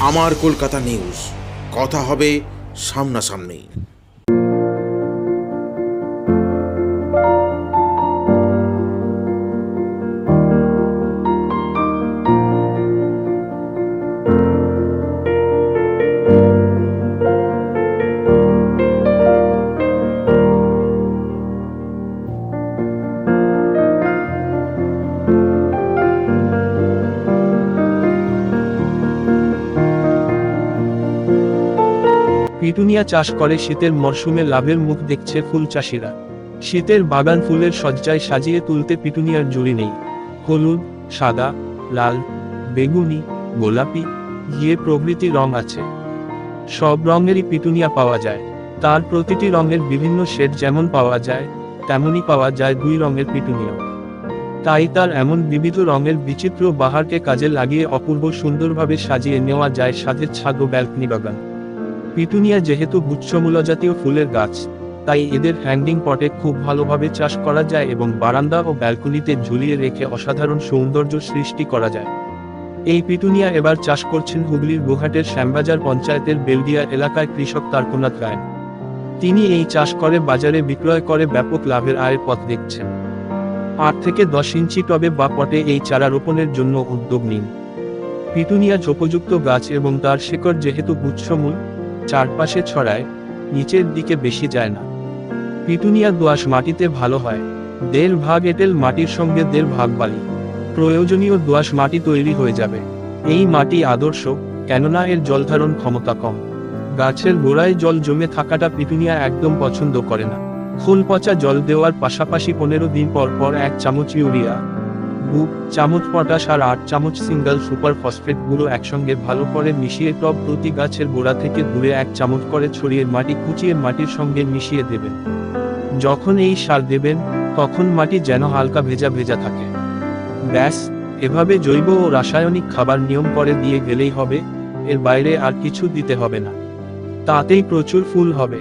আমার কলকাতা নিউজ, কথা হবে সামনাসামনি। পিটুনিয়া চাষ করে শীতের মরশুমে লাভের মুখ দেখছে ফুল চাষিরা। শীতের বাগান ফুলের সজ্জায় সাজিয়ে তুলতে পিটুনিয়ার জুড়ি নেই। হলুদ, সাদা, লাল, বেগুনি, গোলাপি, ঘিয়ে প্রভৃতি রং আছে। সব রঙেরই পিটুনিয়া পাওয়া যায়। তার প্রতিটি রঙের বিভিন্ন শেড যেমন পাওয়া যায়, তেমনই পাওয়া যায় দুই রঙের পিটুনিয়া। তাই তার এমন বিবিধ রঙের বিচিত্র বাহারকে কাজে লাগিয়ে অপূর্ব সুন্দরভাবে সাজিয়ে নেওয়া যায় স্বাদের ছাদ ও ব্যালকনি বাগান। পিটুনিয়া যেহেতু গুচ্ছমূলজাতীয় ফুলের গাছ, তাই এদের হ্যাঙ্গিং পটে খুব ভালোভাবে চাষ করা যায় এবং বারান্দা ও ব্যালকনিতে ঝুলিয়ে রেখে অসাধারণ সৌন্দর্য সৃষ্টি করা যায়। এই পিটুনিয়া এবার চাষ করছেন হুগলির গোহাটের শ্যামবাজার পঞ্চায়েতের বেলডিয়া এলাকায় কৃষক তারকনাথ রায়। তিনি এই চাষ করে বাজারে বিক্রয় করে ব্যাপক লাভের আয়ের পথ দেখছেন। 8 থেকে 10 ইঞ্চি টবে বা পটে এই চারা রোপণের জন্য উদ্যোগ নিন। পিটুনিয়া ঝোপযুক্ত গাছ এবং তার শিকড় যেহেতু গুচ্ছমূল, চারপাশে ছড়ায়, নিচের দিকে বেশি যায় না। পিটুনিয়া দোআঁশ মাটিতে ভালো হয়। 1.5 ভাগ এঁটেল মাটির সঙ্গে 1.5 ভাগ বালি। প্রয়োজনীয় দোআঁশ মাটি তৈরি হয়ে যাবে। এই মাটি আদর্শ, কেননা এর জলধারণ ক্ষমতা কম। গাছের গোড়ায় জল জমে থাকাটা পিটুনিয়া একদম পছন্দ করে না। ফুল পচা জল দেওয়ার পাশাপাশি 15 দিন পর পর 1 চামচ ইউরিয়া, 2 চামচ পটাশ আর 8 চামচ সিঙ্গেল সুপার ফসফেট গুঁড়ো একসঙ্গে ভালো করে মিশিয়ে টব প্রতি গাছের গোড়া থেকে দূরে 1 চামচ করে ছড়িয়ে মাটি কুচিয়ে মাটির সঙ্গে মিশিয়ে দেবেন। যখন এই সার দেবেন, তখন মাটি যেন হালকা ভেজা ভেজা থাকে। ব্যাস, এভাবে জৈব ও রাসায়নিক খাবার নিয়ম করে দিয়ে গেলেই হবে, এর বাইরে আর কিছু দিতে হবে না। তাতেই প্রচুর ফুল হবে।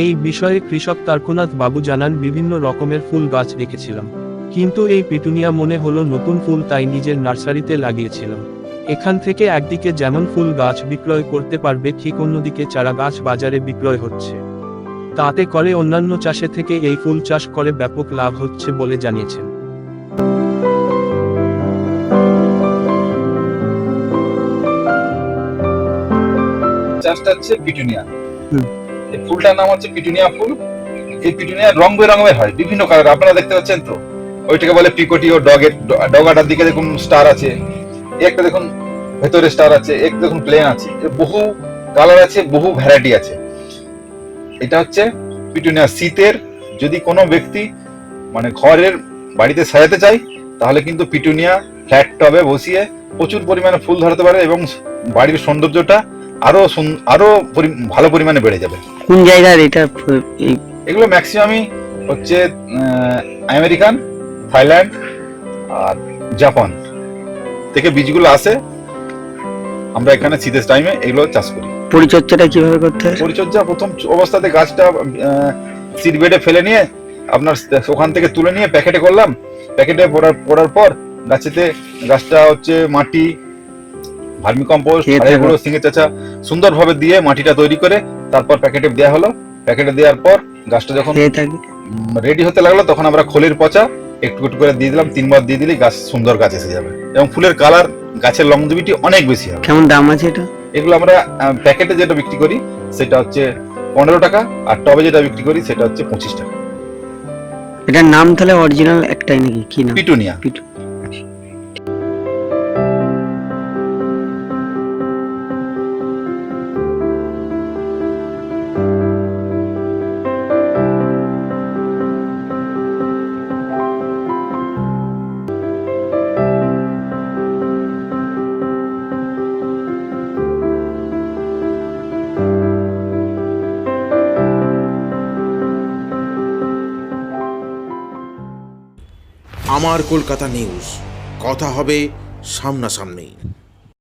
এই বিষয়ে কৃষক তারকনাথ বাবু জানান, বিভিন্ন রকমের ফুল গাছ রেখেছিলাম, কিন্তু এই পিটুনিয়া মনে হলো নতুন ফুল, তাই নিজের নার্সারিতে লাগিয়েছিলাম। এখান থেকে একদিকে যেমন ফুল গাছ বিক্রয় করতে পারবে, ঠিক অন্যদিকে চারা গাছ বাজারে বিক্রয় হচ্ছে। তাতে করে অন্যান্য চাষে থেকে এই ফুল চাষ করে ব্যাপক লাভ হচ্ছে বলে জানিয়েছেন। চাষটা হচ্ছে পিটুনিয়া। এই ফুলটার নাম হচ্ছে পিটুনিয়া ফুল। এই পিটুনিয়া রং বেরঙের হয়, বিভিন্ন কালার। আপনারা দেখতে পাচ্ছেন তো, ওইটাকে বলে পিকোটি ও ডগাটার দিকে দেখুন স্টার আছে, একটা দেখুন ভেতরে স্টার আছে, একটা দেখুন প্লেন আছে, বহু কালার আছে, বহু ভ্যারাইটি আছে। এটা হচ্ছে পিটুনিয়া। শীতের যদি কোনো ব্যক্তি মানে ঘরের বাড়িতে সাজাতে চায়, তাহলে কিন্তু পিটুনিয়া ফ্ল্যাট টবে বসিয়ে প্রচুর পরিমাণে ফুল ধরাতে পারে এবং বাড়ির সৌন্দর্যটা আরো ভালো পরিমাণে বেড়ে যাবে। কোন জায়গার এটা? এগুলো ম্যাক্সিমামই হচ্ছে আমেরিকান, থাইল্যান্ড আর জাপান থেকে বীজগুলো আসে। আমরা এখানে শীতের টাইমে এগুলো চাষ করি। পরিচর্যাটা কিভাবে করতে হয়? পরিচর্যা প্রথম অবস্থাতে গাছটা সিড বেডে ফেলে নিয়ে আপনার ওখান থেকে তুলে নিয়ে প্যাকেটে করলাম। প্যাকেটে পড়ার পর গাছটা হচ্ছে মাটি, ভার্মিকম্পোস্ট, গুঁড়ো, সিঙে চাচা সুন্দরভাবে দিয়ে মাটিটা তৈরি করে তারপর প্যাকেটে দেওয়া হলো। প্যাকেটে দেওয়ার পর গাছটা যখন রেডি হতে লাগলো, তখন আমরা খোলের পচা একটু একটু করে দিয়ে দিলাম। 3 বার দিয়ে দিলেই গাছ সুন্দর গাছ এসে যাবে এবং ফুলের কালার, গাছের লংজিভিটি অনেক বেশি হবে। কেমন দাম আছে এটা? এগুলো আমরা প্যাকেটে যেটা বিক্রি করি সেটা হচ্ছে 15 টাকা, আর টবে যেটা বিক্রি করি সেটা হচ্ছে 25 টাকা। এটার নাম তাহলে অরিজিনাল একটাই নাকি? কি নাম? পিটুনিয়া। আমার কলকাতা নিউজ, কথা হবে সামনাসামনি।